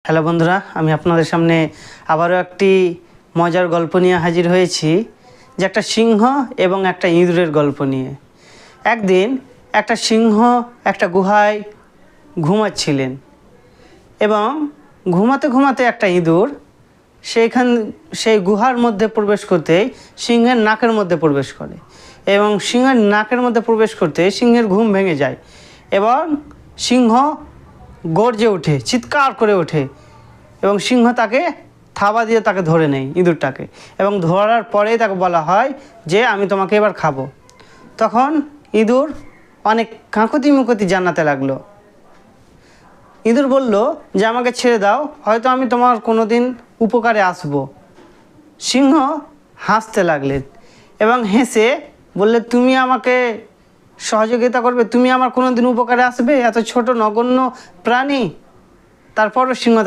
Hello বন্ধুরা, আমি আপনাদের সামনে আবারও একটি মজার গল্প নিয়ে হাজির হয়েছি, যে একটা সিংহ এবং একটা ইঁদুরের গল্প নিয়ে। একদিন একটা সিংহ একটা গুহায় ঘুমাচ্ছিলেন এবং ঘুমাতে ঘুমাতে একটা ইঁদুর সেই গুহার মধ্যে প্রবেশ করতেই সিংহের নাকের মধ্যে প্রবেশ করে এবং সিংহের নাকের মধ্যে প্রবেশ করতে সিংহের ঘুম ভেঙে যায় এবং সিংহ গর্জে ওঠে, চিৎকার করে ওঠে এবং সিংহ তাকে থাবা দিয়ে তাকে ধরে নেয়, ইঁদুরটাকে, এবং ধরার পরেই তাকে বলা হয় যে আমি তোমাকে এবার খাবো। তখন ইঁদুর অনেক কাঁকুতি মুকুতি জানাতে লাগলো। ইঁদুর বলল যে আমাকে ছেড়ে দাও, হয়তো আমি তোমার কোনো দিন উপকারে আসব। সিংহ হাসতে লাগলেন এবং হেসে বললে, তুমি আমাকে সহযোগিতা করবে, তুমি আমার কোনো দিন উপকারে আসবে, এত ছোট নগণ্য প্রাণী? তারপরও সিংহ তাকে